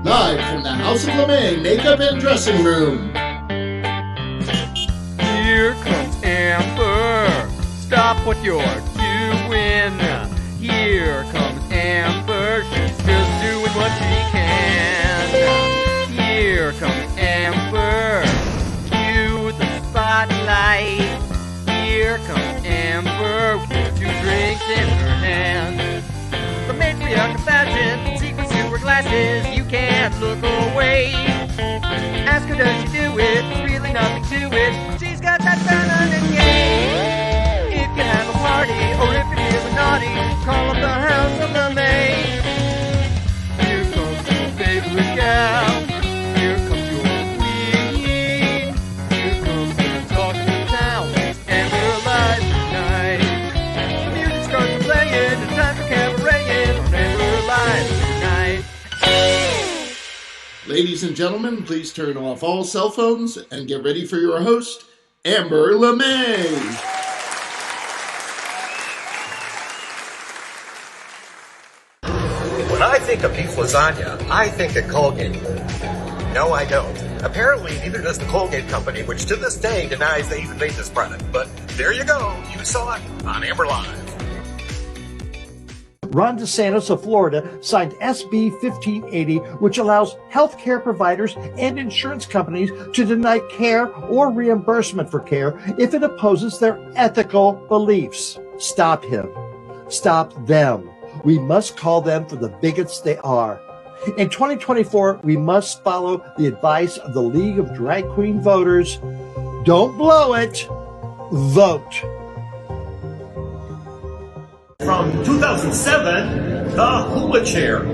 Live from the House of Lemay Makeup and Dressing Room. Here comes Amber. Stop what you're doing. Here comes Amber. She's just doing what she can. Here comes Amber. Cue the spotlight. Here comes Amber with 2 drinks in her hand. The matriarch of fashion, secrets to her glasses, you can't look away. Ask her, does she do it? There's really nothing to it. She's got that feminine game. If you have a party, or if you're feeling naughty, call up the House of Lemay. Here comes your favorite gal. Here comes your queen. Here comes the talk of the town. And we're live tonight. The music starts playing. It's time for cabareting. And we're live tonight. Ladies and gentlemen, please turn off all cell phones and get ready for your host, Amber Lemay. When I think of beef lasagna, I think of Colgate. No, I don't. Apparently, neither does the Colgate Company, which to this day denies they even made this product. But there you go. You saw it on Amber Live. Ron DeSantis of Florida signed SB 1580, which allows healthcare providers and insurance companies to deny care or reimbursement for care if it opposes their ethical beliefs. Stop him. Stop them. We must call them for the bigots they are. In 2024, we must follow the advice of the League of Drag Queen Voters. Don't blow it. Vote. From 2007, the hula chair.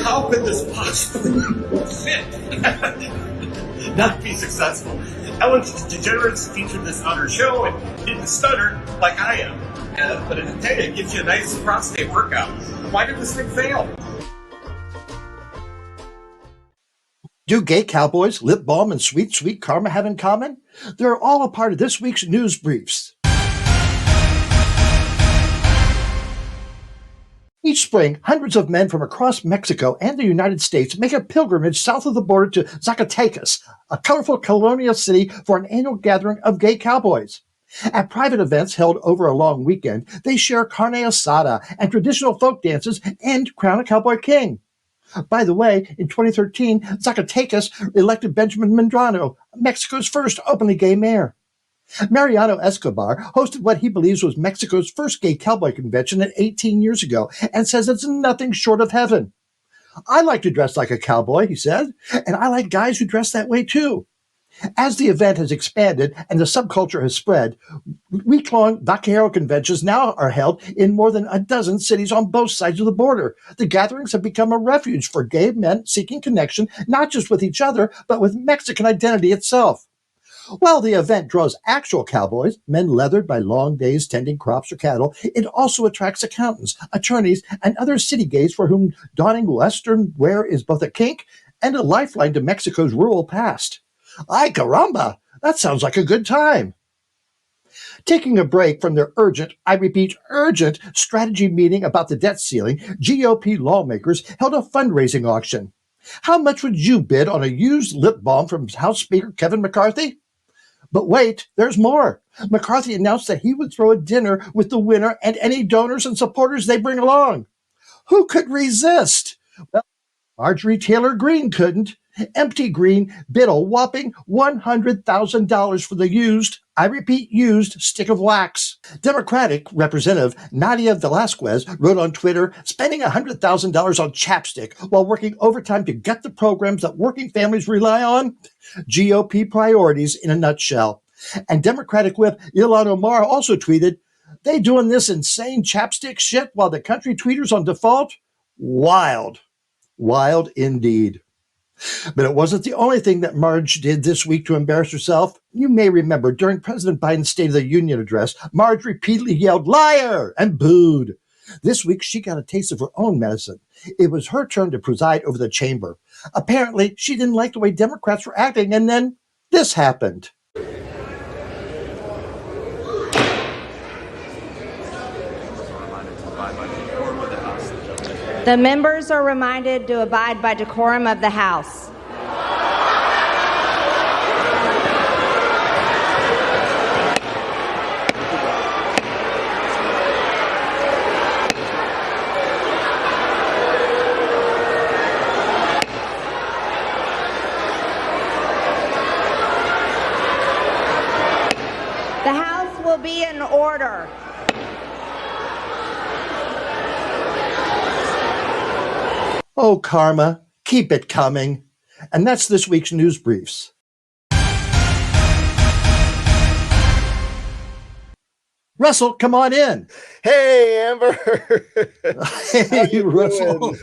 How could this possibly fit? Not be successful. Ellen DeGeneres featured this on her show and didn't stutter like I am. But I tell you, it gives you a nice prostate workout. Why did this thing fail? Do gay cowboys, lip balm, and sweet, sweet karma have in common? They're all a part of this week's news briefs. Each spring, hundreds of men from across Mexico and the United States make a pilgrimage south of the border to Zacatecas, a colorful colonial city, for an annual gathering of gay cowboys. At private events held over a long weekend, they share carne asada and traditional folk dances and crown a cowboy king. By the way, in 2013, Zacatecas elected Benjamin Medrano, Mexico's first openly gay mayor. Mariano Escobar hosted what he believes was Mexico's first gay cowboy convention 18 years ago and says it's nothing short of heaven. I like to dress like a cowboy, he said, and I like guys who dress that way too. As the event has expanded and the subculture has spread, week-long vaquero conventions now are held in more than a dozen cities on both sides of the border. The gatherings have become a refuge for gay men seeking connection, not just with each other, but with Mexican identity itself. While the event draws actual cowboys, men leathered by long days tending crops or cattle, it also attracts accountants, attorneys, and other city gays for whom donning Western wear is both a kink and a lifeline to Mexico's rural past. Ay caramba, that sounds like a good time. Taking a break from their urgent, I repeat, urgent strategy meeting about the debt ceiling, GOP lawmakers held a fundraising auction. How much would you bid on a used lip balm from House Speaker Kevin McCarthy? But wait, there's more. McCarthy announced that he would throw a dinner with the winner and any donors and supporters they bring along. Who could resist? Well, Marjorie Taylor Greene couldn't. Empty Green bid a whopping $100,000 for the used, I repeat used, stick of wax. Democratic Representative Nadia Velasquez wrote on Twitter, spending $100,000 on chapstick while working overtime to gut the programs that working families rely on? GOP priorities in a nutshell. And Democratic Whip Ilhan Omar also tweeted, they doing this insane chapstick shit while the country tweeters on default? Wild. Wild indeed. But it wasn't the only thing that Marge did this week to embarrass herself. You may remember during President Biden's State of the Union address, Marge repeatedly yelled, liar, and booed. This week, she got a taste of her own medicine. It was her turn to preside over the chamber. Apparently, she didn't like the way Democrats were acting, and then this happened. The members are reminded to abide by decorum of the House. The House will be in order. Oh, karma, keep it coming. And that's this week's news briefs. Russell, come on in. Hey, Amber. Hey, Russell.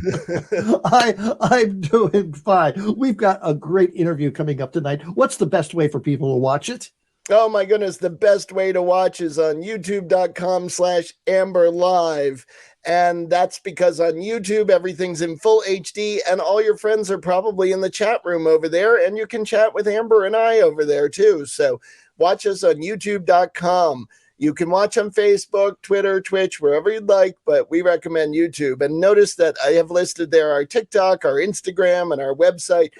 I'm doing fine. We've got a great interview coming up tonight. What's the best way for people to watch it? Oh my goodness, the best way to watch is on youtube.com/Amber Live. And that's because on YouTube, everything's in full HD and all your friends are probably in the chat room over there. And you can chat with Amber and I over there too. So watch us on youtube.com. You can watch on Facebook, Twitter, Twitch, wherever you'd like, but we recommend YouTube. And notice that I have listed there our TikTok, our Instagram, and our website.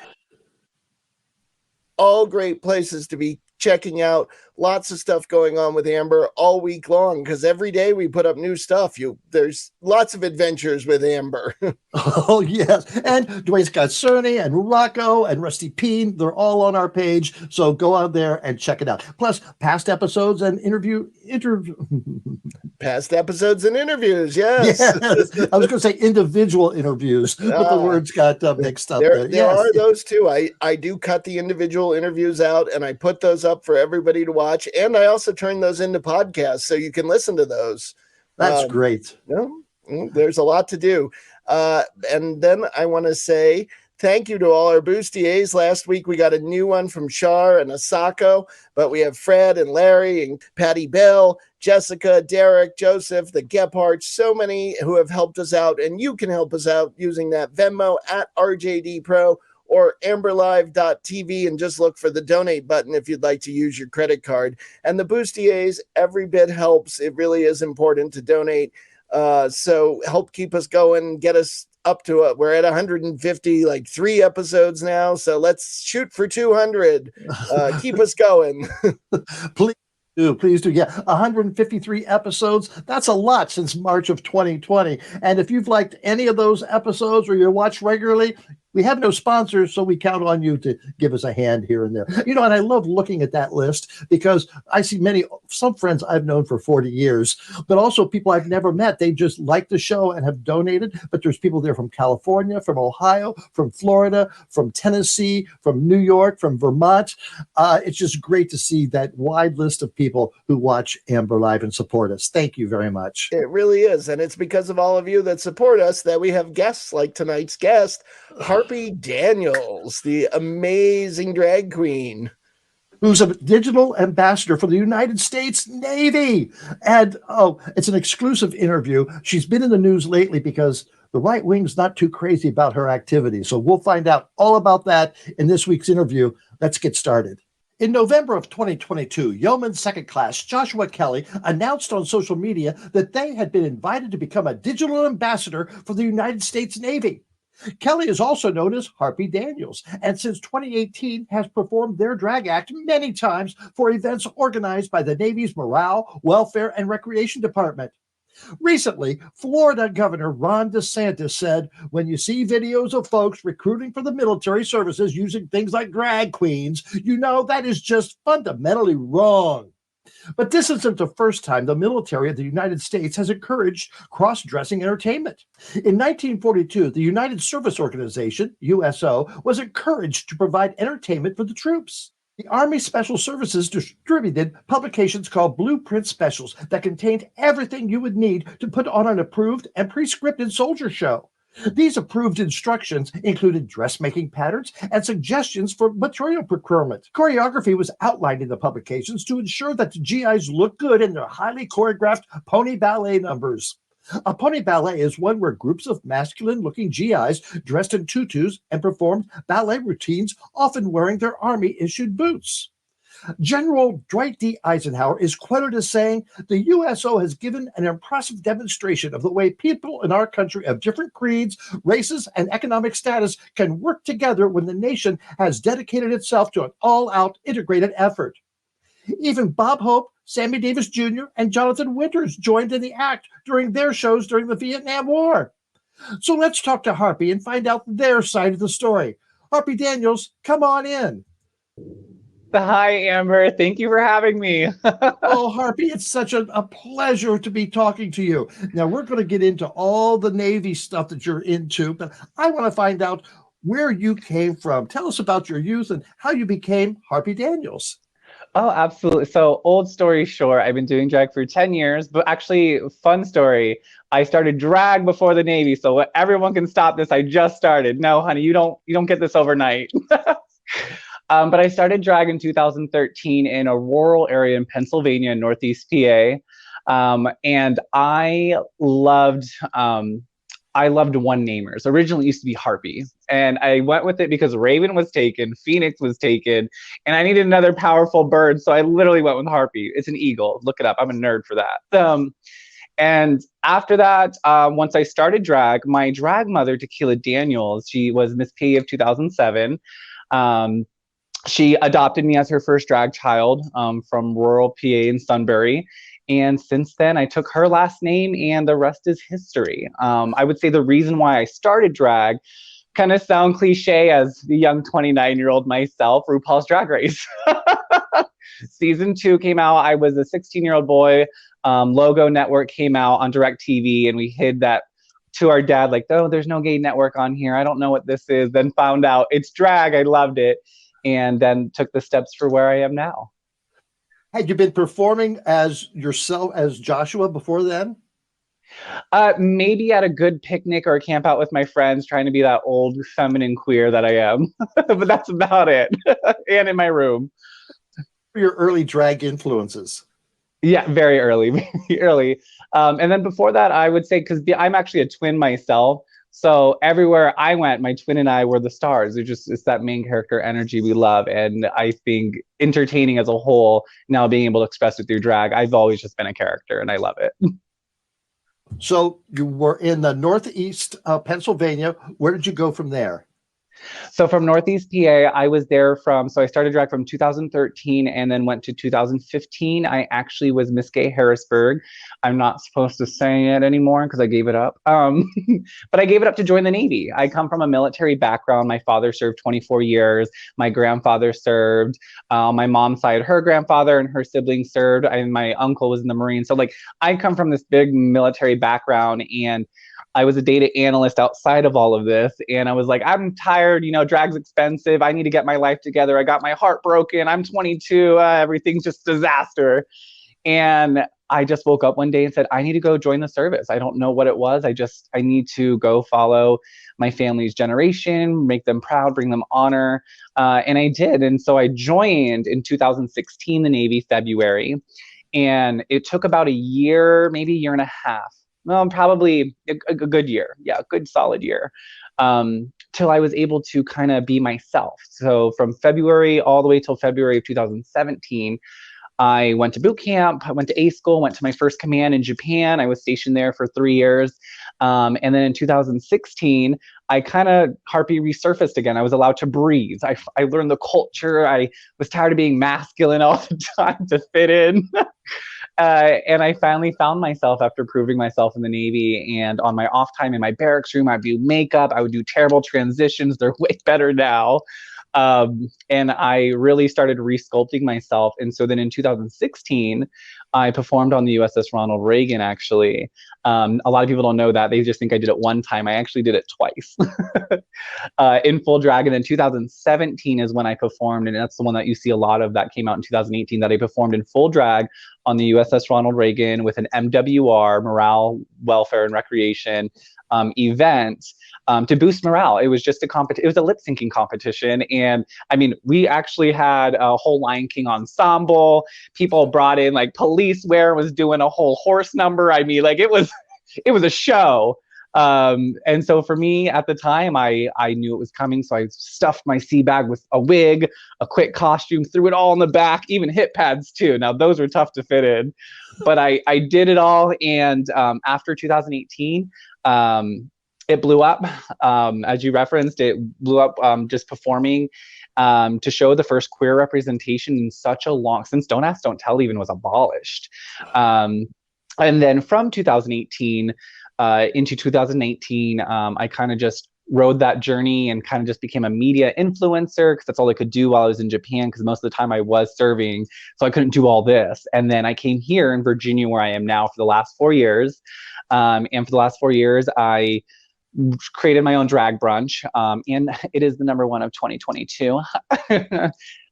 All great places to be checking out. Lots of stuff going on with Amber all week long because every day we put up new stuff. There's lots of adventures with Amber. Oh, yes. And Dwayne Scott Cerny and Rocco and Rusty Peen, they're all on our page. So go out there and check it out. Plus, past episodes and Past episodes and interviews, yes. Yes. I was going to say individual interviews, but the words got mixed up. There Yes. are those too. I do cut the individual interviews out and I put those up for everybody to watch. And I also turn those into podcasts so you can listen to those. That's great. There's a lot to do. And then I want to say thank you to all our bustiers. Last week we got a new one from Shar and Asako, but we have Fred and Larry and Patty Bell, Jessica, Derek, Joseph, the Gephardts, so many who have helped us out. And you can help us out using that Venmo at RJD Pro or amberlive.tv and just look for the donate button if you'd like to use your credit card. And the bustiers, every bit helps. It really is important to donate. So help keep us going, get us up to we're at 150, like 3 episodes now. So let's shoot for 200. Keep us going. Please do. Yeah, 153 episodes. That's a lot since March of 2020. And if you've liked any of those episodes or you watch regularly, we have no sponsors, so we count on you to give us a hand here and there. And I love looking at that list because I see some friends I've known for 40 years, but also people I've never met. They just like the show and have donated. But there's people there from California, from Ohio, from Florida, from Tennessee, from New York, from Vermont. It's just great to see that wide list of people who watch Amber Live and support us. Thank you very much. It really is. And it's because of all of you that support us that we have guests like tonight's guest, Harpy Daniels, the amazing drag queen, who's a digital ambassador for the United States Navy. And it's an exclusive interview. She's been in the news lately because the right wing's not too crazy about her activities. So we'll find out all about that in this week's interview. Let's get started. In November of 2022, Yeoman Second Class Joshua Kelley announced on social media that they had been invited to become a digital ambassador for the United States Navy. Kelley is also known as Harpy Daniels, and since 2018 has performed their drag act many times for events organized by the Navy's Morale, Welfare, and Recreation Department. Recently, Florida Governor Ron DeSantis said, when you see videos of folks recruiting for the military services using things like drag queens, that is just fundamentally wrong. But this isn't the first time the military of the United States has encouraged cross-dressing entertainment. In 1942, the United Service Organization, USO, was encouraged to provide entertainment for the troops. The Army Special Services distributed publications called Blueprint Specials that contained everything you would need to put on an approved and pre-scripted soldier show. These approved instructions included dressmaking patterns and suggestions for material procurement. Choreography was outlined in the publications to ensure that the GIs look good in their highly choreographed pony ballet numbers. A pony ballet is one where groups of masculine-looking GIs dressed in tutus and performed ballet routines, often wearing their Army-issued boots. General Dwight D. Eisenhower is quoted as saying, "The USO has given an impressive demonstration of the way people in our country of different creeds, races, and economic status can work together when the nation has dedicated itself to an all-out integrated effort." Even Bob Hope, Sammy Davis Jr., and Jonathan Winters joined in the act during their shows during the Vietnam War. So let's talk to Harpy and find out their side of the story. Harpy Daniels, come on in. Hi, Amber. Thank you for having me. Oh, Harpy, it's such a pleasure to be talking to you. Now, we're going to get into all the Navy stuff that you're into, but I want to find out where you came from. Tell us about your youth and how you became Harpy Daniels. Oh, absolutely. So, old story short, I've been doing drag for 10 years, but actually, fun story. I started drag before the Navy, so everyone can stop this. I just started. No, honey, you don't get this overnight. But I started drag in 2013 in a rural area in Pennsylvania, Northeast PA. And I loved one-namers. Originally it used to be Harpy. And I went with it because Raven was taken, Phoenix was taken, and I needed another powerful bird. So I literally went with Harpy. It's an eagle. Look it up. I'm a nerd for that. And after that, once I started drag, my drag mother, Tequila Daniels, she was Miss P of 2007. She adopted me as her first drag child from rural PA in Sunbury. And since then, I took her last name and the rest is history. I would say the reason why I started drag, kind of sound cliche as the young 29-year-old myself, RuPaul's Drag Race. Season 2 came out. I was a 16-year-old boy. Logo Network came out on DirecTV, and we hid that to our dad, like, oh, there's no gay network on here. I don't know what this is. Then found out it's drag. I loved it. And then took the steps for where I am now. Had you been performing as yourself, as Joshua, before then? Maybe at a good picnic or a camp out with my friends, trying to be that old feminine queer that I am. But that's about it. And in my room. Your early drag influences? Yeah, very early, very early. And then before that, I would say, because I'm actually a twin myself, so everywhere I went, my twin and I were the stars. It's that main character energy we love. And I think entertaining as a whole, now being able to express it through drag, I've always just been a character and I love it. So you were in the Northeast Pennsylvania. Where did you go from there? So from Northeast PA, I was there so I started drag from 2013 and then went to 2015. I actually was Miss Gay Harrisburg. I'm not supposed to say it anymore because I gave it up. But I gave it up to join the Navy. I come from a military background. My father served 24 years. My grandfather served. My mom's side, her grandfather and her siblings served. And my uncle was in the Marines. So like I come from this big military background, and I was a data analyst outside of all of this. And I was like, I'm tired, drag's expensive. I need to get my life together. I got my heart broken. I'm 22. Everything's just disaster. And I just woke up one day and said, I need to go join the service. I don't know what it was. I need to go follow my family's generation, make them proud, bring them honor. And I did. And so I joined in 2016, the Navy, February. And it took about a year, maybe a year and a half. Well, probably a good year. Yeah, a good solid year. Till I was able to kind of be myself. So from February all the way till February of 2017, I went to boot camp, I went to A school, went to my first command in Japan. I was stationed there for 3 years. And then in 2016, I kind of Harpy resurfaced again. I was allowed to breathe. I learned the culture. I was tired of being masculine all the time to fit in. And I finally found myself after proving myself in the Navy, and on my off time in my barracks room, I'd do makeup. I would do terrible transitions. They're way better now. And I really started resculpting myself. And so then in 2016, I performed on the USS Ronald Reagan, actually. A lot of people don't know that. They just think I did it one time. I actually did it twice in full drag. And then 2017 is when I performed, and that's the one that you see a lot of that came out in 2018, that I performed in full drag on the USS Ronald Reagan with an MWR, Morale, Welfare, and Recreation event to boost morale. It was just it was a lip syncing competition. And I mean, we actually had a whole Lion King ensemble. People brought in like police wear, was doing a whole horse number. I mean, like it was a show. And so for me at the time, I knew it was coming. So I stuffed my sea bag with a wig, a quick costume, threw it all in the back, even hip pads too. Now those were tough to fit in, but I did it all. And after 2018, it blew up. As you referenced, it blew up just performing to show the first queer representation in such a long, since Don't Ask, Don't Tell even was abolished. And then from 2018 into 2019, I kind of just rode that journey and kind of just became a media influencer because that's all I could do while I was in Japan, because most of the time I was serving, so I couldn't do all this. And then I came here in Virginia, where I am now, for the last 4 years. And for the last 4 years, I created my own drag brunch, and it is the #1 of 2022.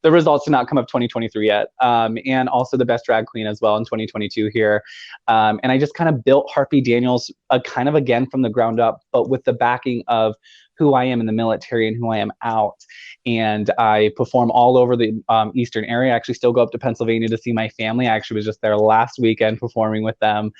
The results did not come up 2023 yet, and also the best drag queen as well in 2022 here. And I just kind of built Harpy Daniels kind of again from the ground up, but with the backing of who I am in the military and who I am out. And I perform all over the Eastern area. I actually still go up to Pennsylvania to see my family. I actually was just there last weekend performing with them.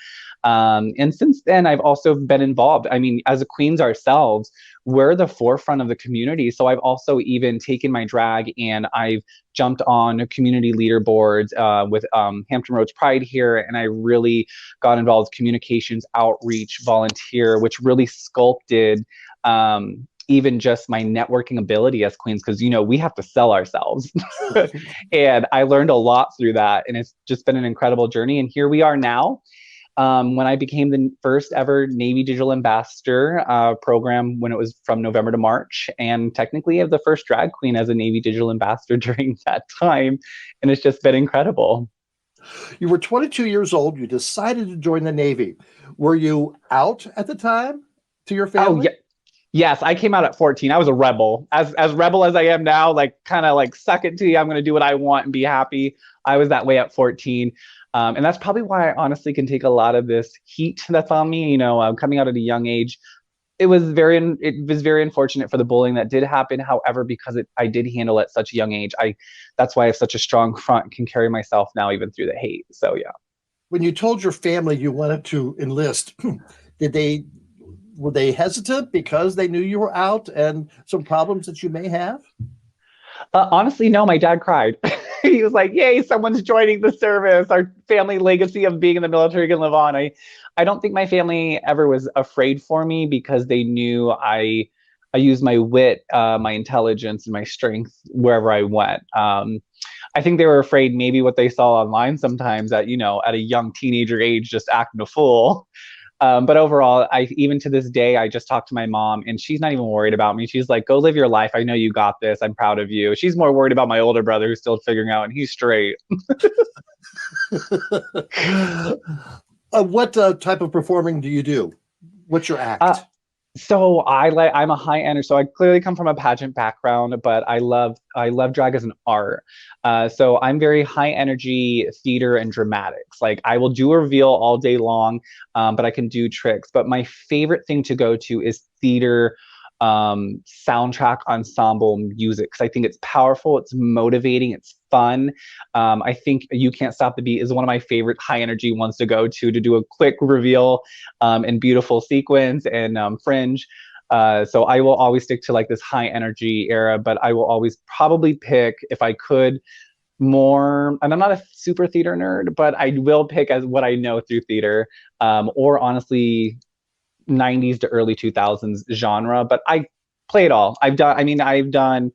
And since then, I've also been involved. I mean, as a queens ourselves, we're the forefront of the community. So I've also even taken my drag and I've jumped on community leaderboards with Hampton Roads Pride here. And I really got involved with communications, outreach, volunteer, which really sculpted even just my networking ability as queens, because, you know, we have to sell ourselves. And I learned a lot through that. And it's just been an incredible journey. And here we are now. When I became the first ever Navy Digital Ambassador program, when it was from November to March, and technically of the first drag queen as a Navy Digital Ambassador during that time. And it's just been incredible. You were 22 years old. You decided to join the Navy. Were you out at the time to your family? Oh, yeah. Yes, I came out at 14. I was a rebel. As rebel as I am now, like kind of like suck it to you. I'm going to do what I want and be happy. I was that way at 14. And that's probably why I honestly can take a lot of this heat that's on me. You know, coming out at a young age, it was very unfortunate for the bullying that did happen. However, because I did handle it at such a young age, that's why I have such a strong front, can carry myself now even through the hate. So yeah. When you told your family you wanted to enlist, were they hesitant because they knew you were out and some problems that you may have? Honestly, no. My dad cried. He was like, "Yay, someone's joining the service. Our family legacy of being in the military can live on." I don't think my family ever was afraid for me, because they knew I used my wit, my intelligence, and my strength wherever I went. I think they were afraid maybe what they saw online sometimes at a young teenager age, just acting a fool. But overall, even to this day, I just talked to my mom and she's not even worried about me. She's like, "Go live your life. I know you got this. I'm proud of you." She's more worried about my older brother, who's still figuring out, and he's straight. What type of performing do you do? What's your act? So I'm a high energy. So I clearly come from a pageant background, but I love drag as an art. So I'm very high energy theater and dramatics. Like I will do a reveal all day long, but I can do tricks. But my favorite thing to go to is theater soundtrack ensemble music, because I think it's powerful, it's motivating, it's fun. I think You Can't Stop the Beat is one of my favorite high energy ones to go to do a quick reveal and beautiful sequence and fringe. So I will always stick to like this high energy era, but I will always probably pick, if I could, more, and I'm not a super theater nerd, but I will pick as what I know through theater, or honestly 90s to early 2000s genre, but I play it all. I've done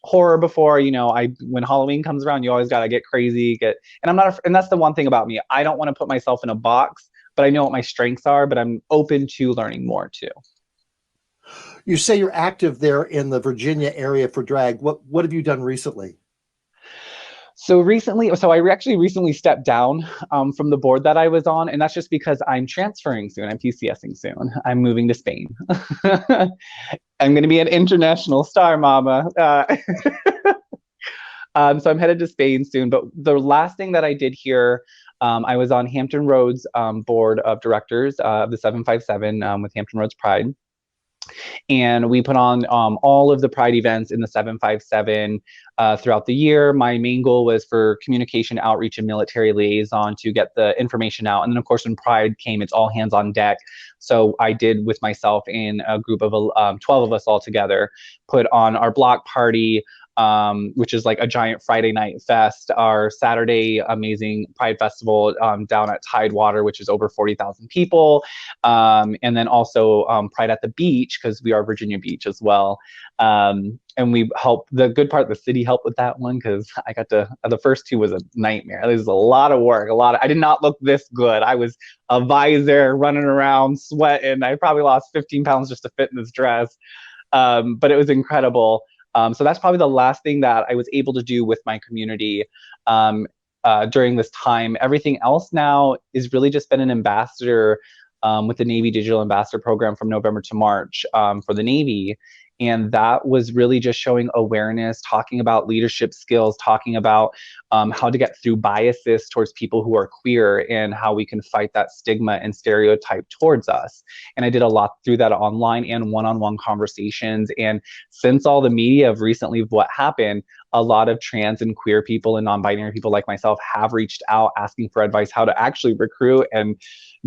horror before. When Halloween comes around, you always gotta get crazy, and that's the one thing about me. I don't want to put myself in a box, but I know what my strengths are, but I'm open to learning more too. You say you're active there in the Virginia area for drag. What have you done recently? So I actually recently stepped down from the board that I was on, and that's just because I'm transferring soon. I'm PCSing soon. I'm moving to Spain. I'm going to be an international star, mama. So I'm headed to Spain soon. But the last thing that I did here, I was on Hampton Roads board of directors of the 757 with Hampton Roads Pride. And we put on all of the Pride events in the 757 throughout the year. My main goal was for communication, outreach, and military liaison to get the information out. And then, of course, when Pride came, it's all hands on deck. So I did, with myself and a group of 12 of us all together, put on our block party, which is like a giant Friday night fest, our Saturday amazing Pride Festival down at Tidewater, which is over 40,000 people, and then also Pride at the Beach, because we are Virginia Beach as well. And we helped, the good part, the city helped with that one, because I got to, the first two was a nightmare. It was a lot of work, I did not look this good. I was a visor running around sweating. I probably lost 15 pounds just to fit in this dress. But it was incredible. So that's probably the last thing that I was able to do with my community during this time. Everything else now is really just been an ambassador with the Navy Digital Ambassador Program from November to March for the Navy. And that was really just showing awareness, talking about leadership skills, talking about how to get through biases towards people who are queer, and how we can fight that stigma and stereotype towards us. And I did a lot through that online and one-on-one conversations. And since all the media of recently what happened, a lot of trans and queer people and non-binary people like myself have reached out asking for advice how to actually recruit and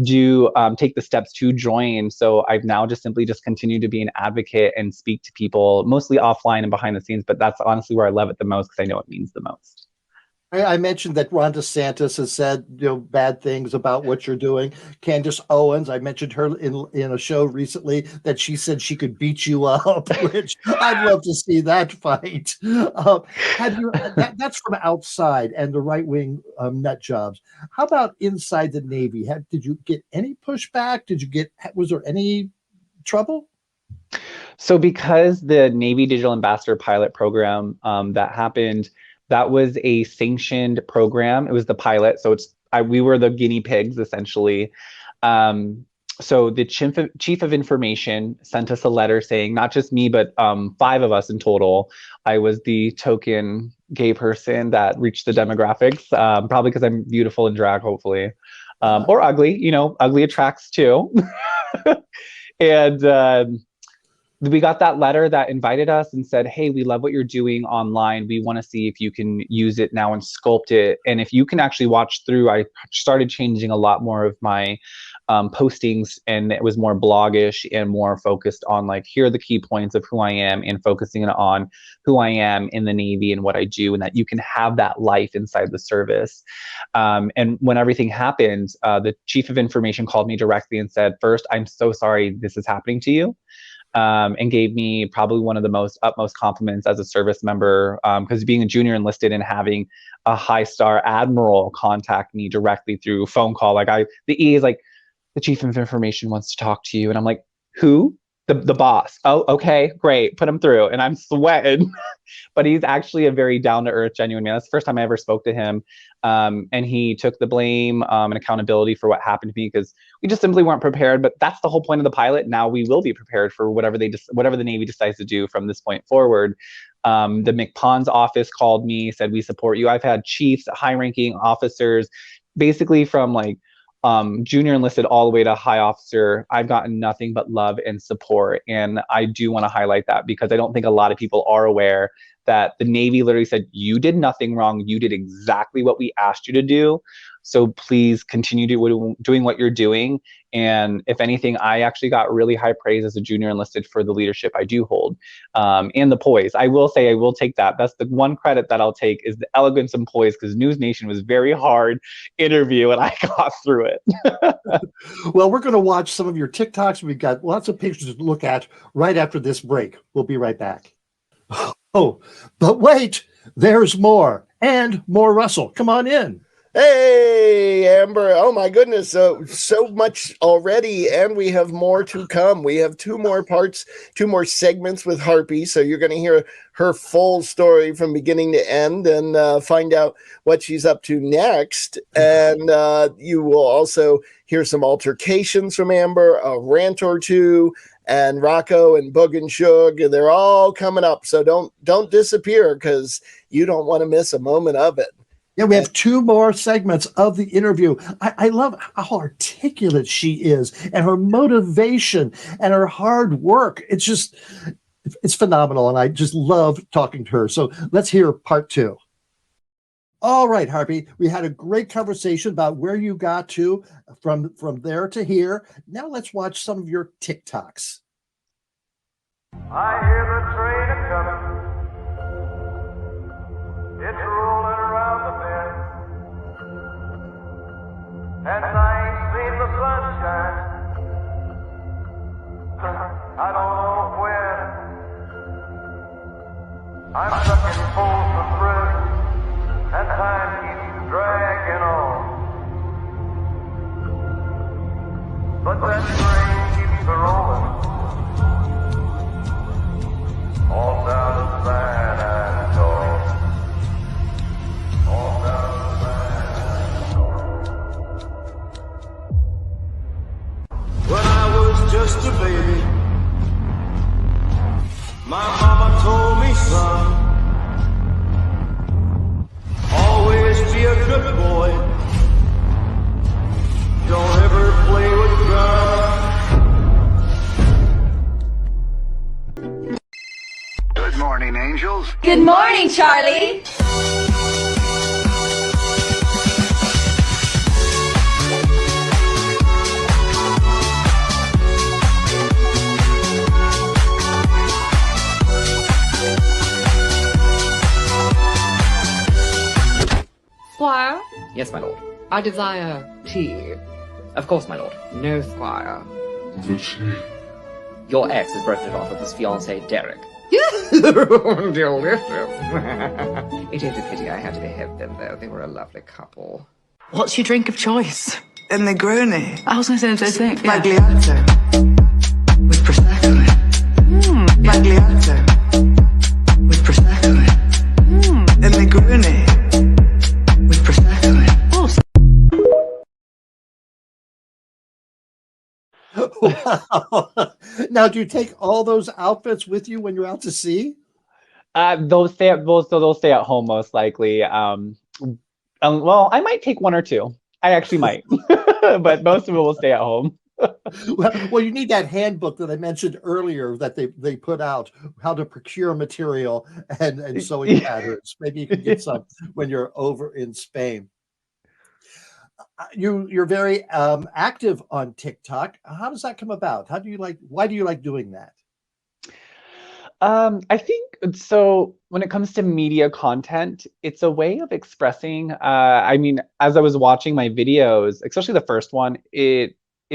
do take the steps to join. So I've now just simply continued to be an advocate and speak to people, mostly offline and behind the scenes, but that's honestly where I love it the most, because I know it means the most. I mentioned that Ron DeSantis has said, bad things about what you're doing. Candace Owens, I mentioned her in a show recently that she said she could beat you up, which I'd love to see that fight. That's from outside and the right-wing nut jobs. How about inside the Navy? Did you get any pushback? Was there any trouble? So because the Navy Digital Ambassador Pilot Program that happened, that was a sanctioned program. It was the pilot, so we were the guinea pigs essentially. So the chief of information sent us a letter saying, not just me, but 5 of us in total. I was the token gay person that reached the demographics, probably because I'm beautiful in drag, hopefully, or ugly. Ugly attracts too. And we got that letter that invited us and said, hey, we love what you're doing online. We want to see if you can use it now and sculpt it. And if you can actually watch through, I started changing a lot more of my postings, and it was more bloggish and more focused on like, here are the key points of who I am, and focusing on who I am in the Navy and what I do, and that you can have that life inside the service. And when everything happened, the chief of information called me directly and said, first, I'm so sorry this is happening to you. And gave me probably one of the utmost compliments as a service member, because being a junior enlisted and having a high star admiral contact me directly through phone call, the E is like, the chief of information wants to talk to you, and I'm like, who? The boss. Oh, okay, great, put him through. And I'm sweating. But he's actually a very down-to-earth, genuine man. That's the first time I ever spoke to him. And he took the blame and accountability for what happened to me, because we just simply weren't prepared. But that's the whole point of the pilot. Now we will be prepared for whatever the Navy decides to do from this point forward. The McPon's office called me, said, we support you. I've had chiefs, high-ranking officers, basically from junior enlisted all the way to high officer. I've gotten nothing but love and support. And I do want to highlight that, because I don't think a lot of people are aware that the Navy literally said, you did nothing wrong. You did exactly what we asked you to do. So please continue doing what you're doing. And if anything, I actually got really high praise as a junior enlisted for the leadership I do hold, and the poise. I will say, I will take that. That's the one credit that I'll take, is the elegance and poise, because News Nation was very hard interview and I got through it. Well, we're going to watch some of your TikToks. We've got lots of pictures to look at right after this break. We'll be right back. Oh, but wait, there's more, and more Russell. Come on in. Hey, Amber. Oh, my goodness. So much already, and we have more to come. We have 2 more parts, 2 more segments with Harpy. So you're going to hear her full story from beginning to end, and find out what she's up to next. And you will also hear some altercations from Amber, a rant or 2, and Rocco and Boog and Shug. They're all coming up. So don't disappear, because you don't want to miss a moment of it. Yeah, we have two more segments of the interview. I love how articulate she is and her motivation and her hard work. It's phenomenal. And I just love talking to her. So let's hear part 2. All right, Harpy, we had a great conversation about where you got to from there to here. Now let's watch some of your TikToks. I hear the train a-coming. It's rolling around the bend. And I ain't seen the sunshine. I don't know when. I'm stuck in Folsom Prison, and time keeps dragging on. But that train keeps a-rolling. All down the San Antonio. All down the San Antonio. When I was just a baby, my mama told me, son, always be a good boy. Don't ever play with guns. Good morning, angels. Good morning, Charlie. Squire? Yes, my lord. I desire tea. Of course, my lord. No, Squire. The tea. Your ex has broken it off with his fiancé, Derek. Delicious. It is a pity I had to behead them, though. They were a lovely couple. What's your drink of choice? A Negroni. I was going to say the same thing. Magliato. With Prosecco. Magliato. With Prosecco. A Negroni. With Prosecco. Wow. Now, do you take all those outfits with you when you're out to sea? Those stay at home most likely. Well, I might take one or two. I actually might, but most of it will stay at home. Well, you need that handbook that I mentioned earlier that they put out, how to procure material and sewing patterns. Maybe you can get some when you're over in Spain. You're very active on TikTok. How does that come about? Why do you like doing that? I think so. When it comes to media content, it's a way of expressing. I mean, as I was watching my videos, especially the first one, it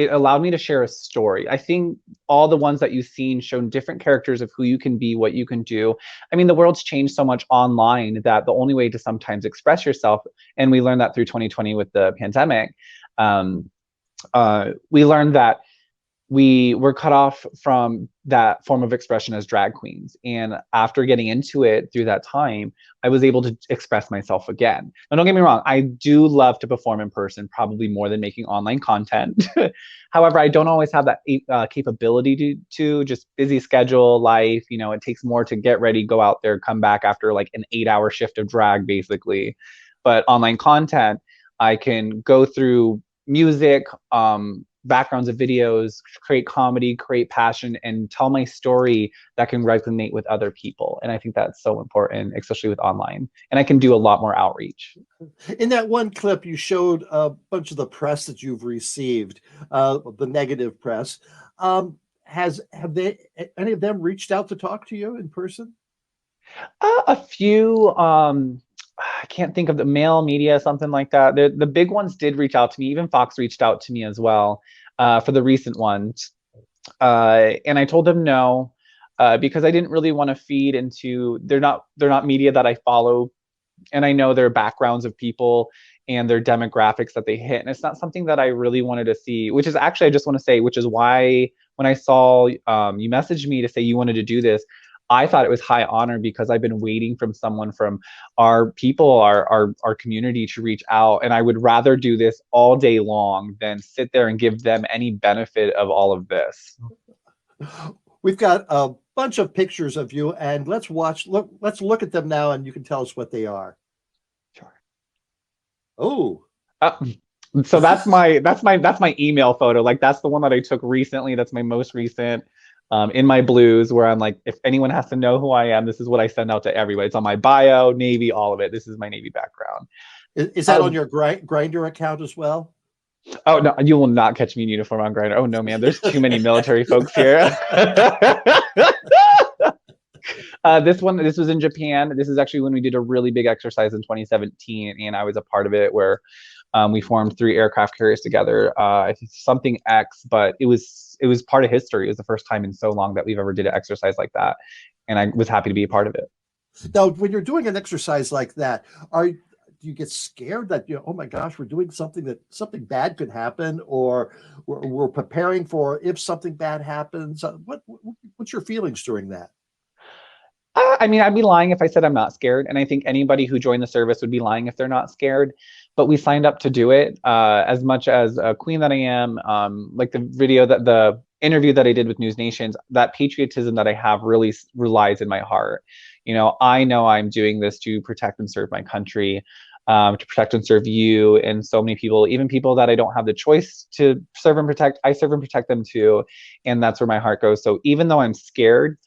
allowed me to share a story. I think all the ones that you've seen show different characters of who you can be, what you can do. I mean, the world's changed so much online that the only way to sometimes express yourself, and we learned that through 2020 with the pandemic, we learned that we were cut off from that form of expression as drag queens. And after getting into it through that time, I was able to express myself again. Now, don't get me wrong, I do love to perform in person, probably more than making online content. However, I don't always have that capability to just busy schedule, life, it takes more to get ready, go out there, come back after like an 8-hour shift of drag, basically. But online content, I can go through music, backgrounds of videos, create comedy, create passion, and tell my story that can resonate with other people. And I think that's so important, especially with online. And I can do a lot more outreach. In that one clip, you showed a bunch of the press that you've received, the negative press. Have any of them reached out to talk to you in person? A few. I can't think of the mail media, something like that. The big ones did reach out to me. Even Fox reached out to me as well for the recent ones. And I told them no, because I didn't really want to feed into, they're not media that I follow. And I know their backgrounds of people and their demographics that they hit. And it's not something that I really wanted to see, which is actually, I just want to say, which is why when I saw you messaged me to say you wanted to do this, I thought it was high honor because I've been waiting from someone from our people, our community to reach out. And I would rather do this all day long than sit there and give them any benefit of all of this. We've got a bunch of pictures of you, and let's look at them now, and you can tell us what they are. Sure. Oh. So that's my email photo. Like that's the one that I took recently. That's my most recent. In my blues, where I'm like, if anyone has to know who I am, this is what I send out to everybody. It's on my bio, Navy, all of it. This is my Navy background. Is that on your Grindr account as well? Oh no, you will not catch me in uniform on Grindr. Oh no, man, there's too many military folks here. This was in Japan. This is actually when we did a really big exercise in 2017, and I was a part of it where we formed 3 aircraft carriers together. I think something X, but it was part of history. It was the first time in so long that we've ever did an exercise like that, and I was happy to be a part of it. Now, when you're doing an exercise like that, do you get scared that, oh my gosh, we're doing something bad could happen, or we're preparing for if something bad happens? What's your feelings during that? I mean, I'd be lying if I said I'm not scared. And I think anybody who joined the service would be lying if they're not scared. But we signed up to do it. As much as a queen that I am, like the interview that I did with News Nations, that patriotism that I have really relies in my heart. I know I'm doing this to protect and serve my country, to protect and serve you and so many people, even people that I don't have the choice to serve and protect. I serve and protect them too. And that's where my heart goes. So even though I'm scared,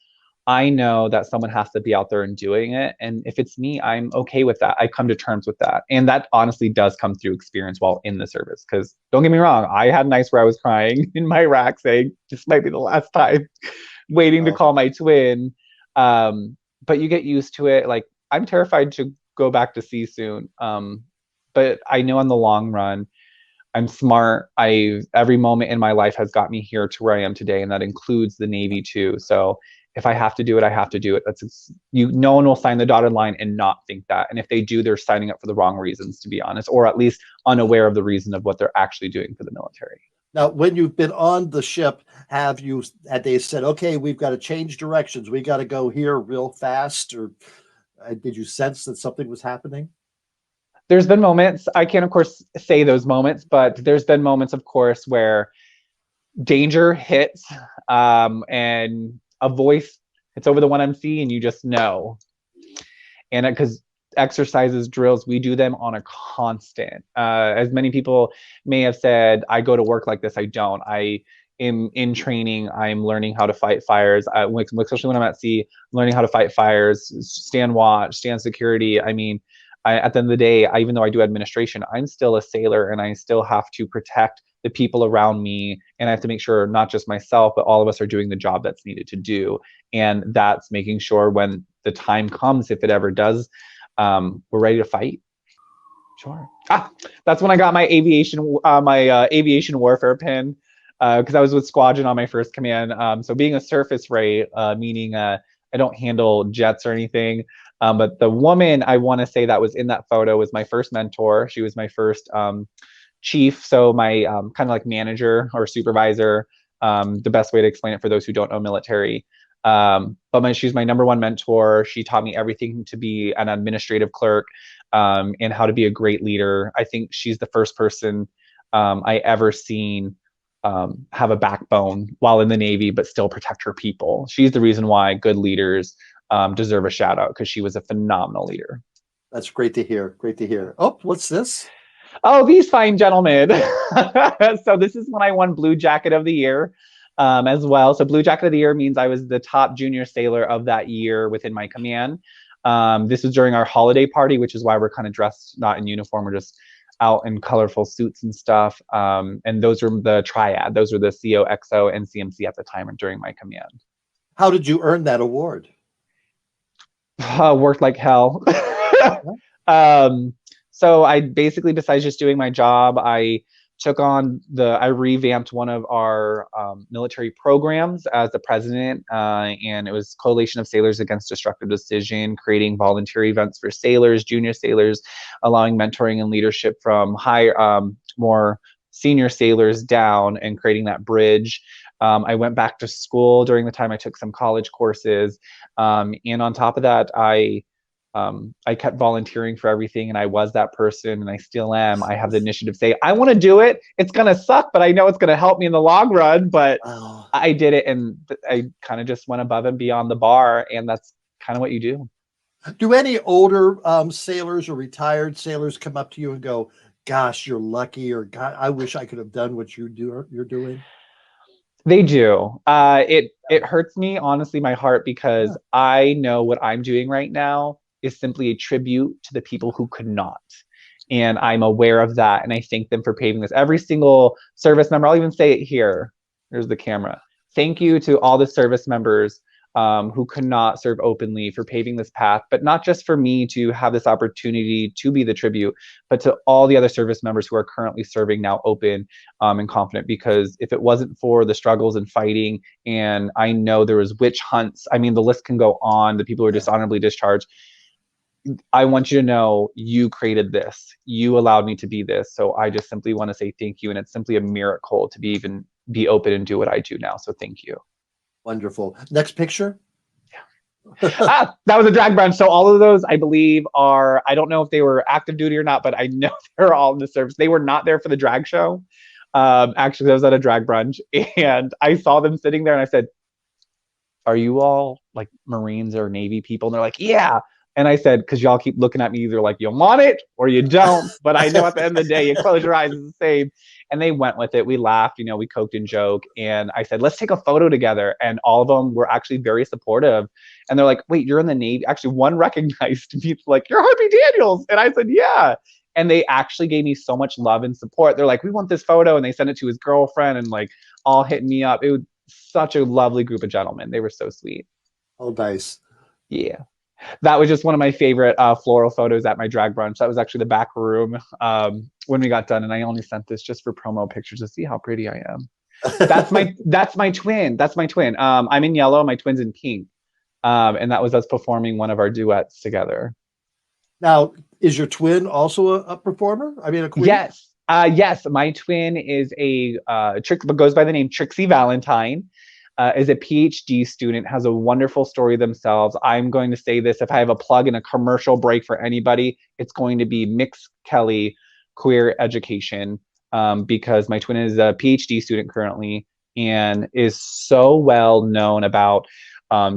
I know that someone has to be out there and doing it. And if it's me, I'm okay with that. I come to terms with that. And that honestly does come through experience while in the service. Because don't get me wrong, I had nights where I was crying in my rack saying, this might be the last time, waiting to call my twin. But you get used to it. Like, I'm terrified to go back to sea soon. But I know in the long run, I'm smart. Every moment in my life has got me here to where I am today. And that includes the Navy too. So if I have to do it, I have to do it. No one will sign the dotted line and not think that. And if they do, they're signing up for the wrong reasons, to be honest, or at least unaware of the reason of what they're actually doing for the military. Now, when you've been on the ship, had they said, okay, we've got to change directions, we got to go here real fast, or did you sense that something was happening? There's been moments, I can't of course say those moments, but there's been moments, of course, where danger hits, and a voice, it's over the 1MC, and you just know. And because exercises, drills, we do them on a constant. As many people may have said, I go to work like this. I don't. I am in training. I'm learning how to fight fires, especially when I'm at sea, learning how to fight fires, stand watch, stand security. I mean, at the end of the day, even though I do administration, I'm still a sailor, and I still have to protect the people around me, and I have to make sure not just myself, but all of us are doing the job that's needed to do. And that's making sure when the time comes, if it ever does, we're ready to fight. Sure. That's when I got my aviation warfare pin, because I was with Squadron on my first command. So being a surface ray, meaning I don't handle jets or anything. But the woman I want to say that was in that photo was my first mentor. She was my first chief, so my kind of like manager or supervisor, the best way to explain it for those who don't know military. But she's my #1 mentor. She taught me everything to be an administrative clerk, and how to be a great leader. I think she's the first person I ever seen have a backbone while in the Navy, but still protect her people. She's the reason why good leaders deserve a shout out, because she was a phenomenal leader. That's great to hear. Great to hear. Oh, what's this? Oh, these fine gentlemen. So this is when I won Blue Jacket of the Year as well. So Blue Jacket of the Year means I was the top junior sailor of that year within my command. This was during our holiday party, which is why we're kind of dressed not in uniform. We're just out in colorful suits and stuff. And those are the triad. Those are the CO, XO, and CMC at the time during my command. How did you earn that award? Worked like hell. So I basically, besides just doing my job, I revamped one of our military programs as the president, and it was Coalition of Sailors Against Destructive Decision, creating volunteer events for sailors, junior sailors, allowing mentoring and leadership from more senior sailors down, and creating that bridge. I went back to school during the time. I took some college courses, and on top of that, I kept volunteering for everything, and I was that person, and I still am. I have the initiative to say, I want to do it. It's going to suck, but I know it's going to help me in the long run. But I did it, and I kind of just went above and beyond the bar, and that's kind of what you do. Do any older sailors or retired sailors come up to you and go, "Gosh, you're lucky," or "God, I wish I could have done what you're doing"? They do. It hurts me, honestly, my heart, because I know what I'm doing right now is simply a tribute to the people who could not. And I'm aware of that. And I thank them for paving this. Every single service member, I'll even say it here. There's the camera. Thank you to all the service members who could not serve openly for paving this path, but not just for me to have this opportunity to be the tribute, but to all the other service members who are currently serving now open and confident. Because if it wasn't for the struggles and fighting, and I know there was witch hunts, I mean, the list can go on, the people who are dishonorably discharged. I want you to know you created this. You allowed me to be this. So I just simply want to say thank you. And it's simply a miracle to be open and do what I do now. So thank you. Wonderful. Next picture. That was a drag brunch. So all of those, I believe, are, I don't know if they were active duty or not, but I know they're all in the service. They were not there for the drag show. Actually, I was at a drag brunch and I saw them sitting there and I said, "Are you all like Marines or Navy people?" And they're like, "Yeah." And I said, because y'all keep looking at me either like you want it or you don't, but I know at the end of the day, you close your eyes, it's the same. And they went with it. We laughed, we coked and joked. And I said, let's take a photo together. And all of them were actually very supportive. And they're like, wait, you're in the Navy? Actually, one recognized me, like, "You're Harpy Daniels." And I said, yeah. And they actually gave me so much love and support. They're like, "We want this photo." And they sent it to his girlfriend and like all hitting me up. It was such a lovely group of gentlemen. They were so sweet. Oh, nice. Yeah. That was just one of my favorite floral photos at my drag brunch. That was actually the back room when we got done. And I only sent this just for promo pictures to see how pretty I am. That's my twin. That's my twin. I'm in yellow. My twin's in pink. And that was us performing one of our duets together. Now, is your twin also a performer? I mean, a queen? Yes. Yes. My twin is goes by the name Trixie Valentine. Is a PhD student, has a wonderful story themselves. I'm going to say this, if I have a plug and a commercial break for anybody, it's going to be Mix Kelley Queer Education, because my twin is a PhD student currently and is so well known about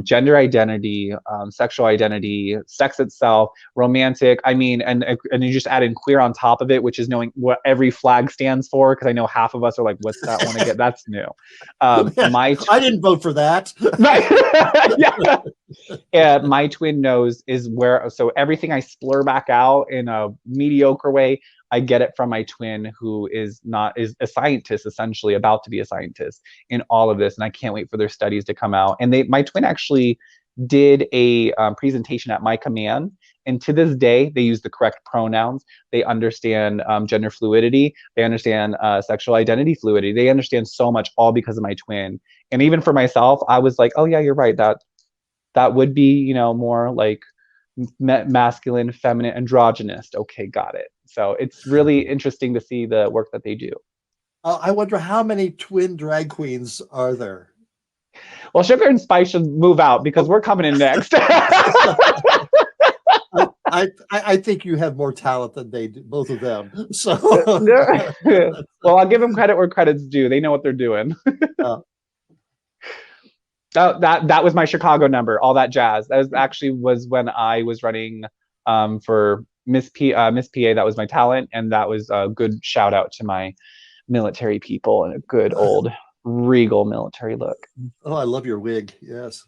gender identity, sexual identity, sex itself, romantic. I mean, and you just add in queer on top of it, which is knowing what every flag stands for. Because I know half of us are like, "What's that one again?" That's new. I didn't vote for that. Yeah, my twin knows is where. So everything I splur back out in a mediocre way, I get it from my twin, who is a scientist, essentially about to be a scientist in all of this. And I can't wait for their studies to come out. And my twin actually did a presentation at my command. And to this day, they use the correct pronouns. They understand gender fluidity. They understand sexual identity fluidity. They understand so much, all because of my twin. And even for myself, I was like, oh yeah, you're right. That would be, more like masculine, feminine, androgynous. Okay, got it. So it's really interesting to see the work that they do. I wonder how many twin drag queens are there? Well, Sugar and Spice should move out because we're coming in next. I think you have more talent than they do, both of them. So, well, I'll give them credit where credit's due. They know what they're doing. That was my Chicago number. All that jazz. That was when I was running for Miss PA. That was my talent, and that was a good shout out to my military people and a good old regal military look. Oh, I love your wig. Yes.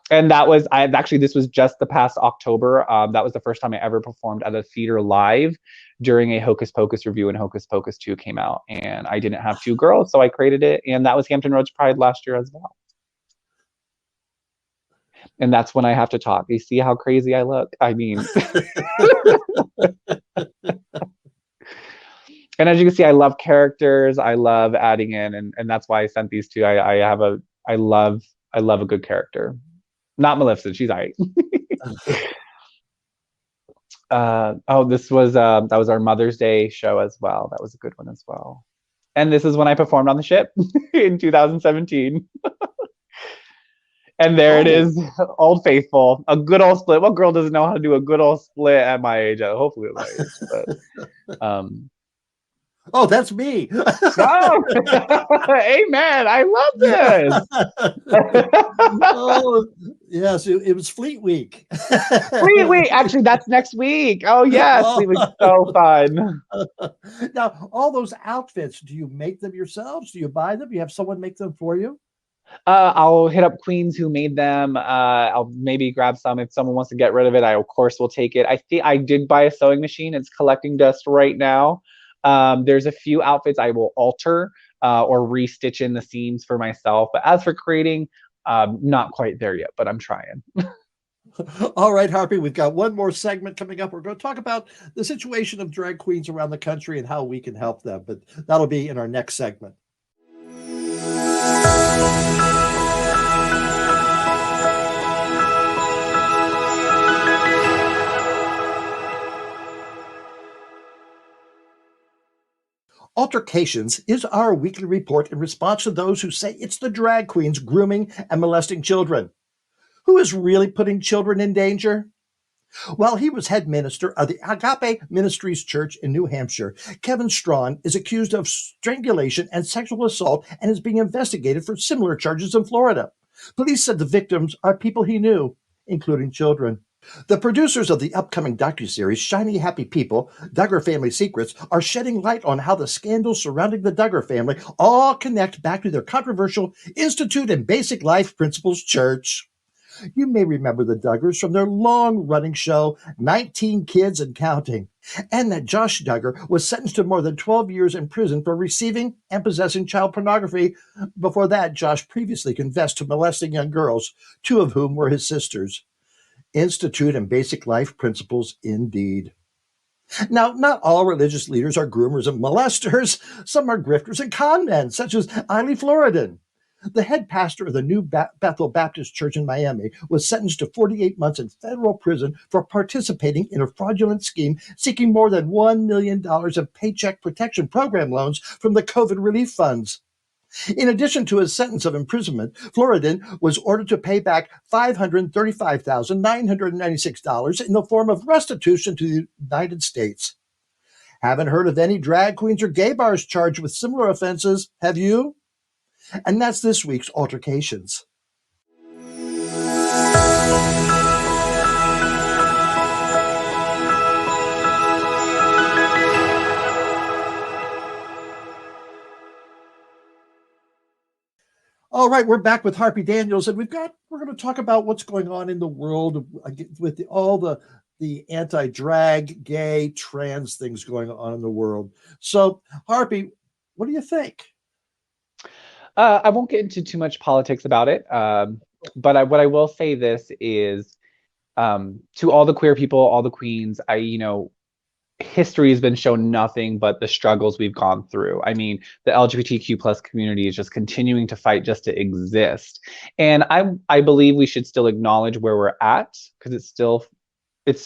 And this was just the past October. That was the first time I ever performed at a theater live during a Hocus Pocus review, and Hocus Pocus 2 came out. And I didn't have two girls, so I created it. And that was Hampton Roads Pride last year as well. And that's when I have to talk. You see how crazy I look? I mean... And as you can see, I love characters. I love adding in, and that's why I sent these two. I love a good character. Not Maleficent, she's all right. That was our Mother's Day show as well. That was a good one as well. And this is when I performed on the ship in 2017. And there it is, Old Faithful, a good old split. What girl doesn't know how to do a good old split at my age? Hopefully at my age. But, Oh, that's me. Oh, amen. I love this. Oh, yes, it was Fleet Week. Fleet Week. Actually, that's next week. Oh, yes. Fleet Week's so fun. Now, all those outfits, do you make them yourselves? Do you buy them? Do you have someone make them for you? I'll hit up Queens who made them. I'll maybe grab some if someone wants to get rid of it. I of course will take it. I think I did buy a sewing machine. It's collecting dust right now. There's a few outfits I will alter or restitch in the seams for myself. But as for creating, not quite there yet, but I'm trying. All right, Harpy, we've got one more segment coming up. We're going to talk about the situation of drag queens around the country and how we can help them, but that'll be in our next segment. Altar-cations is our weekly report in response to those who say it's the drag queens grooming and molesting children. Who is really putting children in danger? While he was head minister of the Agape Ministries Church in New Hampshire, Kevin Strawn is accused of strangulation and sexual assault and is being investigated for similar charges in Florida. Police said the victims are people he knew, including children. The producers of the upcoming docuseries Shiny Happy People, Duggar Family Secrets, are shedding light on how the scandals surrounding the Duggar family all connect back to their controversial Institute and Basic Life Principles Church. You may remember the Duggars from their long-running show, 19 Kids and Counting, and that Josh Duggar was sentenced to more than 12 years in prison for receiving and possessing child pornography. Before that, Josh previously confessed to molesting young girls, two of whom were his sisters. Institute and Basic Life Principles, indeed. Now, not all religious leaders are groomers and molesters. Some are grifters and con men, such as Eiley Floridan. The head pastor of the New Bethel Baptist Church in Miami was sentenced to 48 months in federal prison for participating in a fraudulent scheme seeking more than $1 million of Paycheck Protection Program loans from the COVID relief funds. In addition to his sentence of imprisonment, Floridan was ordered to pay back $535,996 in the form of restitution to the United States. Haven't heard of any drag queens or gay bars charged with similar offenses, have you? And that's this week's Altar-cations. All right, we're back with Harpy Daniels, and we're going to talk about what's going on in the world with all the anti-drag, gay, trans things going on in the world. So, Harpy, what do you think? I won't get into too much politics about it, but what I will say this is, to all the queer people, all the queens, history has been shown nothing but the struggles we've gone through. I mean, the LGBTQ plus community is just continuing to fight just to exist. And I believe we should still acknowledge where we're at, because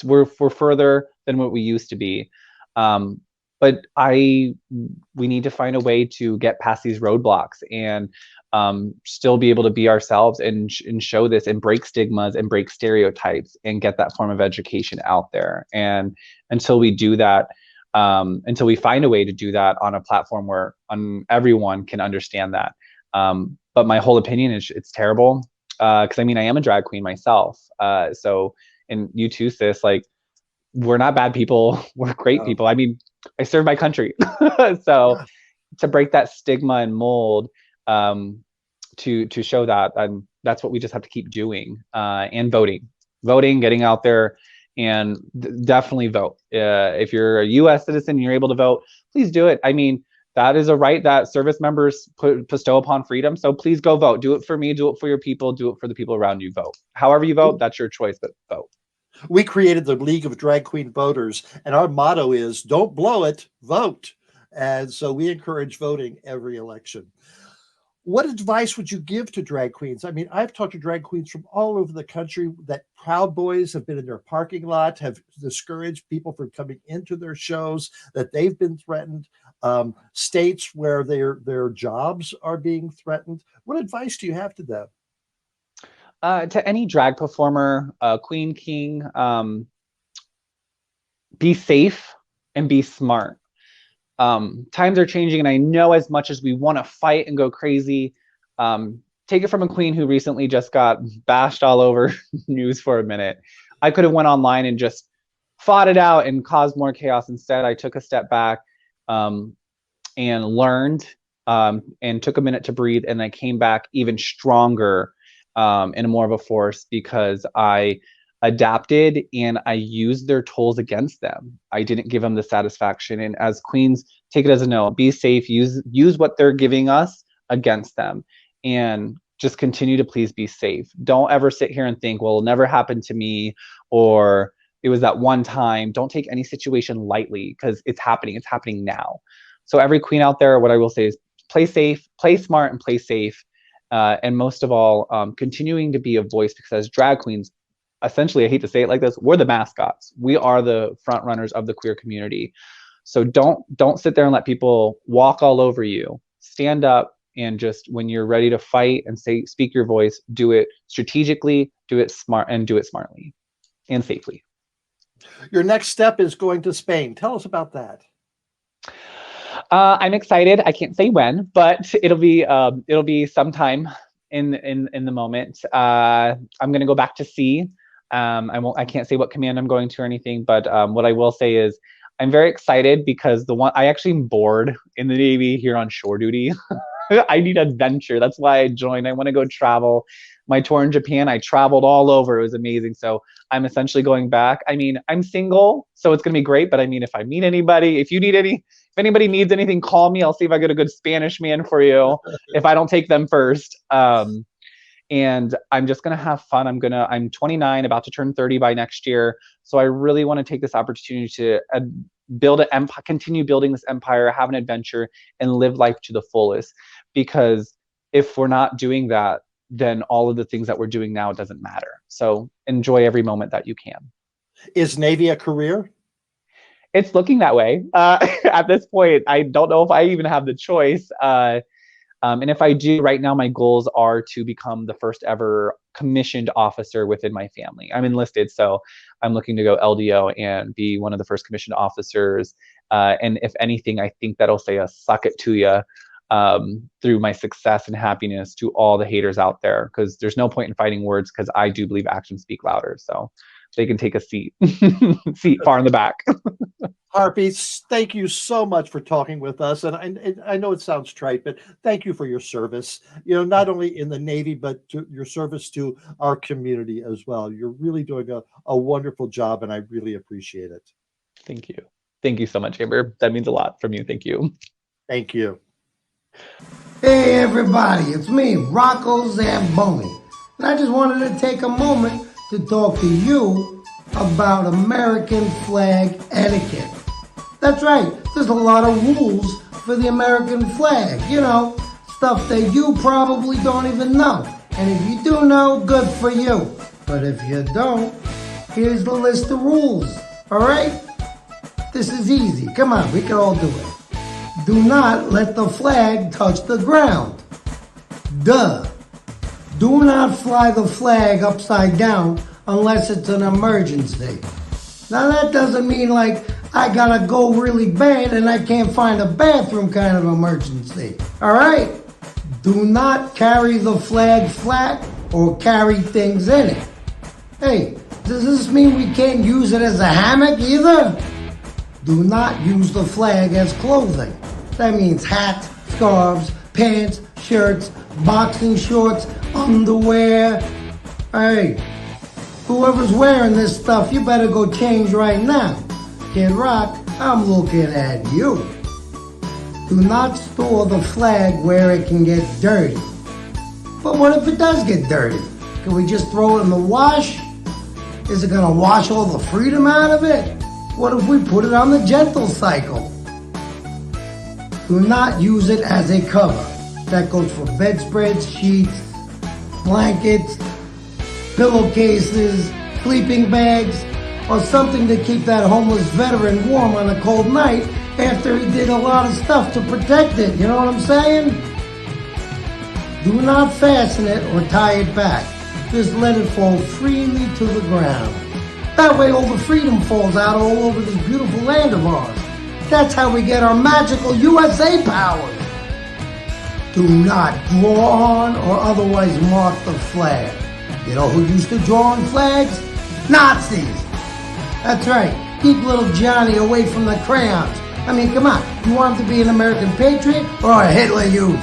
we're further than what we used to be. But we need to find a way to get past these roadblocks and still be able to be ourselves and show this and break stigmas and break stereotypes and get that form of education out there. And until we do that, until we find a way to do that on a platform where everyone can understand that. But my whole opinion is it's terrible, because I am a drag queen myself. So, and you too, sis, like, we're not bad people. We're great people. I mean, I serve my country. So to break that stigma and mold, to show that, and that's what we just have to keep doing, and voting, getting out there, and definitely vote. If you're a U.S. citizen and you're able to vote, please do it. I mean, that is a right that service members bestow upon freedom. So please go vote. Do it for me. Do it for your people. Do it for the people around you. Vote. However you vote, that's your choice, but vote. We created the League of Drag Queen Voters, and our motto is don't blow it, vote. And so we encourage voting every election. What advice would you give to drag queens? I mean, I've talked to drag queens from all over the country that Proud Boys have been in their parking lot, have discouraged people from coming into their shows, that they've been threatened, states where their jobs are being threatened. What advice do you have to them? To any drag performer, queen, king, be safe and be smart. times are changing, and I know as much as we want to fight and go crazy, take it from a queen who recently just got bashed all over news for a minute. I could have went online and just fought it out and caused more chaos. Instead, I took a step back and learned and took a minute to breathe, and I came back even stronger and more of a force because I adapted and I used their tools against them. I didn't give them the satisfaction. And as queens, take it as a no. Be safe. Use what they're giving us against them, and just continue to please be safe. Don't ever sit here and think, well, it'll never happen to me, or it was that one time. Don't take any situation lightly because it's happening. It's happening now. So every queen out there, what I will say is play safe, play smart, and play safe. And most of all, continuing to be a voice, because as drag queens, essentially, I hate to say it like this, we're the mascots. We are the front runners of the queer community. So don't sit there and let people walk all over you. Stand up, and just when you're ready to fight and speak your voice, do it strategically, do it smart, and do it smartly and safely. Your next step is going to Spain. Tell us about that. I'm excited. I can't say when, but it'll be sometime in the moment. I'm going to go back to sea. I can't say what command I'm going to or anything, but what I will say is I'm very excited because I actually am bored in the Navy here on shore duty. I need adventure. That's why I joined. I want to go travel. My tour in Japan, I traveled all over. It was amazing. So I'm essentially going back. I mean, I'm single, so it's going to be great. But I mean, if I meet anybody, if anybody needs anything, call me. I'll see if I get a good Spanish man for you if I don't take them first. And I'm just going to have fun. I'm 29, about to turn 30 by next year. So I really want to take this opportunity to build an empire, continue building this empire, have an adventure, and live life to the fullest. Because if we're not doing that, then all of the things that we're doing now, it doesn't matter. So enjoy every moment that you can. Is Navy a career? It's looking that way. At this point, I don't know if I even have the choice. And if I do, right now, my goals are to become the first ever commissioned officer within my family. I'm enlisted, so I'm looking to go LDO and be one of the first commissioned officers. And if anything, I think that'll say a suck it to ya through my success and happiness to all the haters out there, because there's no point in fighting words, because I do believe actions speak louder. So they can take a seat far in the back. Harpy, thank you so much for talking with us. And I know it sounds trite, but thank you for your service, not only in the Navy, but to your service to our community as well. You're really doing a wonderful job, and I really appreciate it. Thank you. Thank you so much, Amber. That means a lot from you. Thank you. Thank you. Hey, everybody. It's me, Rocco Zamboni. And I just wanted to take a moment to talk to you about American flag etiquette. That's right, there's a lot of rules for the American flag, stuff that you probably don't even know. And if you do know, good for you. But if you don't, here's the list of rules, all right? This is easy. Come on, we can all do it. Do not let the flag touch the ground. Duh. Do not fly the flag upside down unless it's an emergency. Now that doesn't mean like I gotta go really bad and I can't find a bathroom kind of emergency. All right? Do not carry the flag flat or carry things in it. Hey, does this mean we can't use it as a hammock either? Do not use the flag as clothing. That means hats, scarves, pants, shirts, boxing shorts, underwear. Hey, whoever's wearing this stuff, you better go change right now. Kid Rock, I'm looking at you. Do not store the flag where it can get dirty. But what if it does get dirty? Can we just throw it in the wash? Is it gonna wash all the freedom out of it? What if we put it on the gentle cycle? Do not use it as a cover. That goes for bedspreads, sheets, blankets, pillowcases, sleeping bags, or something to keep that homeless veteran warm on a cold night after he did a lot of stuff to protect it. You know what I'm saying? Do not fasten it or tie it back. Just let it fall freely to the ground. That way all the freedom falls out all over this beautiful land of ours. That's how we get our magical USA powers. Do not draw on or otherwise mark the flag. You know who used to draw on flags? Nazis. That's right. Keep little Johnny away from the crayons. I mean, come on. You want him to be an American patriot or a Hitler Youth?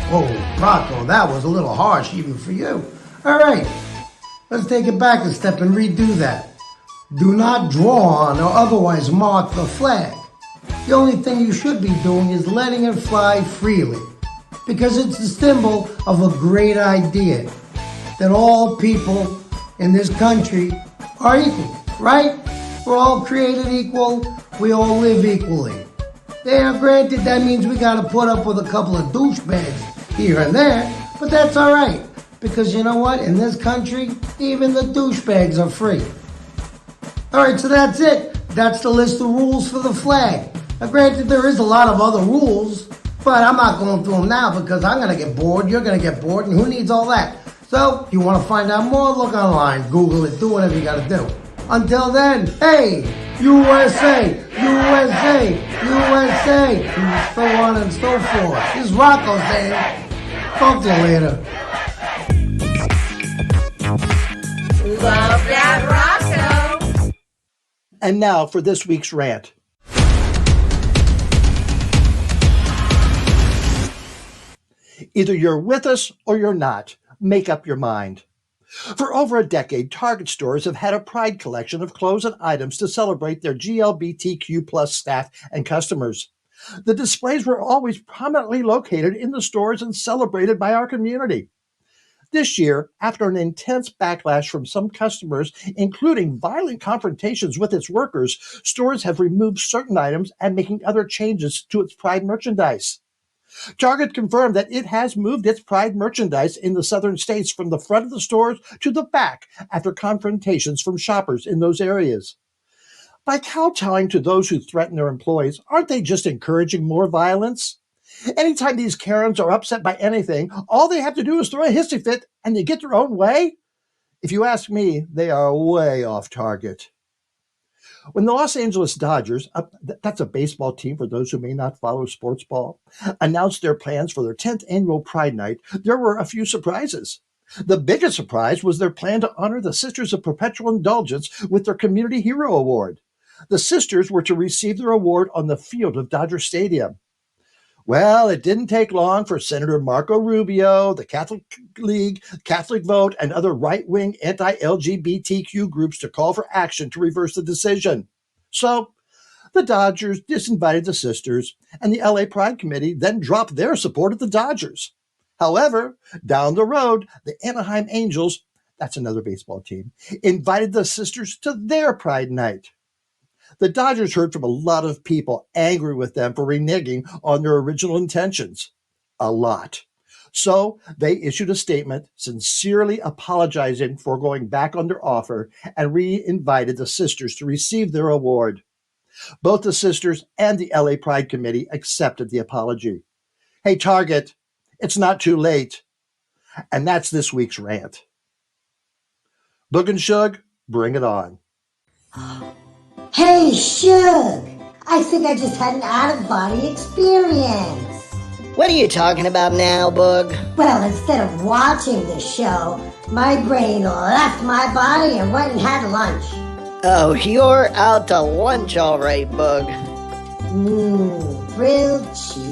Whoa, Rocco, that was a little harsh even for you. All right, let's take it back a step and redo that. Do not draw on or otherwise mark the flag. The only thing you should be doing is letting it fly freely, because it's the symbol of a great idea, that all people in this country are equal, right? We're all created equal, we all live equally. Yeah, granted, that means we gotta put up with a couple of douchebags here and there, but that's all right, because you know what? In this country, even the douchebags are free. All right, so that's it. That's the list of rules for the flag. Now, granted, there is a lot of other rules, but I'm not going through them now because I'm going to get bored, you're going to get bored, and who needs all that? So, if you want to find out more, look online, Google it, do whatever you got to do. Until then, hey, USA, USA, USA, and so on and so forth. This is Rocco saying, talk to you later. Love that Rocco. And now for this week's rant. Either you're with us or you're not. Make up your mind. For over a decade, Target stores have had a pride collection of clothes and items to celebrate their GLBTQ plus staff and customers. The displays were always prominently located in the stores and celebrated by our community. This year, after an intense backlash from some customers, including violent confrontations with its workers, stores have removed certain items and making other changes to its pride merchandise. Target confirmed that it has moved its pride merchandise in the southern states from the front of the stores to the back after confrontations from shoppers in those areas. By kowtowing to those who threaten their employees, aren't they just encouraging more violence? Anytime these Karens are upset by anything, all they have to do is throw a hissy fit and they get their own way? If you ask me, they are way off target. When the Los Angeles Dodgers, that's a baseball team for those who may not follow sports ball, announced their plans for their 10th annual Pride Night, there were a few surprises. The biggest surprise was their plan to honor the Sisters of Perpetual Indulgence with their Community Hero Award. The sisters were to receive their award on the field of Dodger Stadium. Well, it didn't take long for Senator Marco Rubio, the Catholic League, Catholic Vote, and other right-wing anti-LGBTQ groups to call for action to reverse the decision. So, the Dodgers disinvited the sisters, and the LA Pride Committee then dropped their support of the Dodgers. However, down the road, the Anaheim Angels, that's another baseball team, invited the sisters to their Pride Night. The Dodgers heard from a lot of people angry with them for reneging on their original intentions. A lot. So they issued a statement sincerely apologizing for going back on their offer and re-invited the sisters to receive their award. Both the sisters and the LA Pride Committee accepted the apology. Hey, Target, it's not too late. And that's this week's rant. Boog and Shug, bring it on. Hey, Shug! I think I just had an out-of-body experience. What are you talking about now, Boog? Well, instead of watching the show, my brain left my body and went and had lunch. Oh, you're out to lunch all right, Boog. Grilled cheese.